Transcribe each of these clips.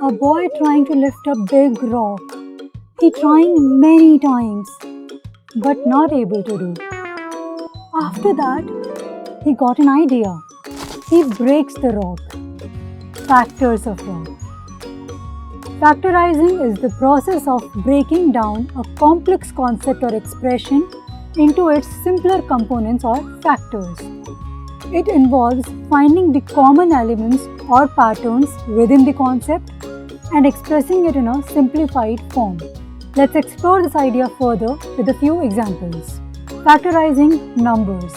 A boy trying to lift a big rock. He trying many times, but not able to do. After that, he got an idea. He breaks the rock. Factors of rock. Factorizing is the process of breaking down a complex concept or expression into its simpler components or factors. It involves finding the common elements or patterns within the concept and expressing it in a simplified form. Let's explore this idea further with a few examples. Factorizing numbers.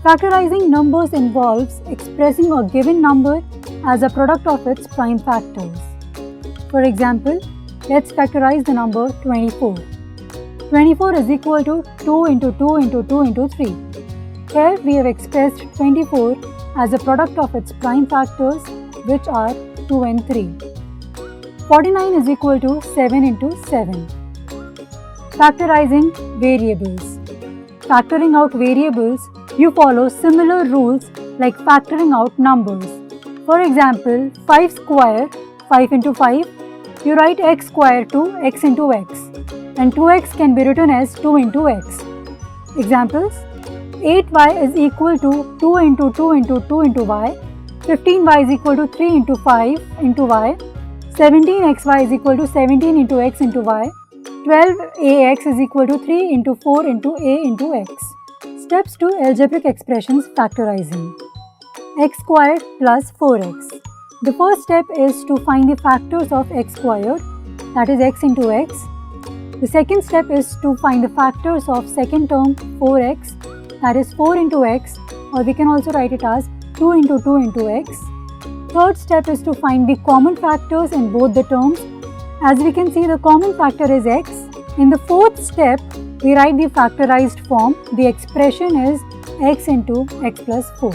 Factorizing numbers involves expressing a given number as a product of its prime factors. For example, let's factorize the number 24. 24 is equal to 2 into 2 into 2 into 3. Here we have expressed 24 as a product of its prime factors, which are 2 and 3. 49 is equal to 7 into 7. Factorizing variables. Factoring out variables, you follow similar rules like factoring out numbers. For example, 5 square, 5 into 5, you write x square to x into x, and 2x can be written as 2 into x. Examples: 8y is equal to 2 into 2 into 2 into y, 15y is equal to 3 into 5 into y, 17xy is equal to 17 into x into y, 12ax is equal to 3 into 4 into a into x. Steps to algebraic expressions factorizing. X squared plus 4x. The first step is to find the factors of x squared, that is x into x. The second step is to find the factors of second term 4x, that is 4 into x, or we can also write it as 2 into 2 into x. Third step is to find the common factors in both the terms. As we can see, the common factor is x. In the fourth step, we write the factorized form. The expression is x into x plus 4.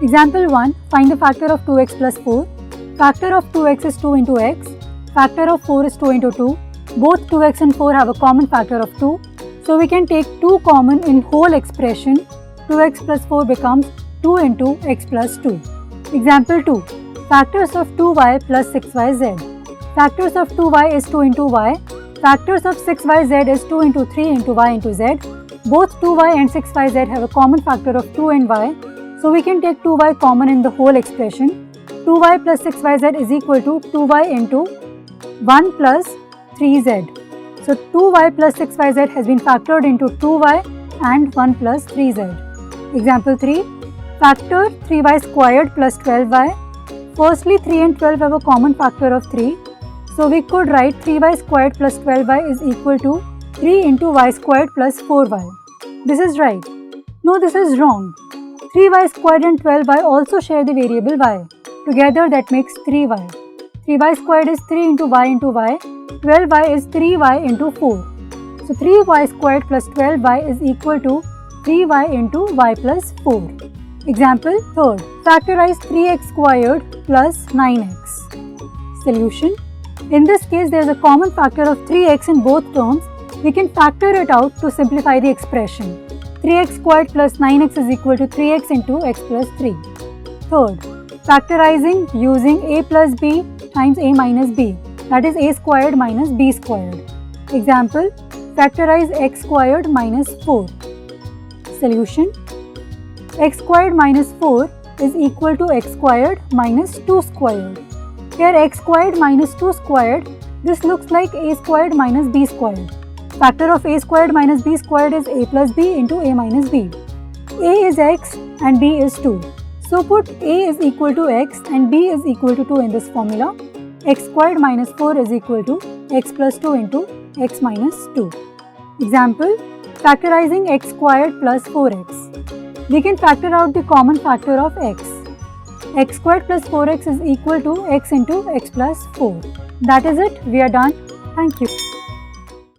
Example 1. Find the factor of 2x plus 4. Factor of 2x is 2 into x. Factor of 4 is 2 into 2. Both 2x and 4 have a common factor of 2. So we can take 2 common in whole expression. 2x plus 4 becomes 2 into x plus 2. Example 2. Factors of 2y plus 6yz. Factors of 2y is 2 into y. Factors of 6yz is 2 into 3 into y into z. Both 2y and 6yz have a common factor of 2 and y. So we can take 2y common in the whole expression. 2y plus 6yz is equal to 2y into 1 plus 3z. So 2y plus 6yz has been factored into 2y and 1 plus 3z. Example 3. Factor 3y squared plus 12y. Firstly, 3 and 12 have a common factor of 3. So we could write 3y squared plus 12y is equal to 3 into y squared plus 4y. This is right. No, this is wrong. 3y squared and 12y also share the variable y. Together that makes 3y. 3y squared is 3 into y, 12y is 3y into 4. So 3y squared plus 12y is equal to 3y into y plus 4. Example 3rd. Factorize 3x squared plus 9x. Solution. In this case, there is a common factor of 3x in both terms. We can factor it out to simplify the expression. 3x squared plus 9x is equal to 3x into x plus 3. Third, factorizing using a plus b times a minus b, that is a squared minus b squared. Example, factorize x squared minus 4. Solution, x squared minus 4 is equal to x squared minus 2 squared. Here x squared minus 2 squared, this looks like a squared minus b squared. Factor of a squared minus b squared is a plus b into a minus b. A is x and b is 2. So put a is equal to x and b is equal to 2 in this formula. X squared minus 4 is equal to x plus 2 into x minus 2. Example, factorizing x squared plus 4x. We can factor out the common factor of x. X squared plus 4x is equal to x into x plus 4. That is it. We are done. Thank you.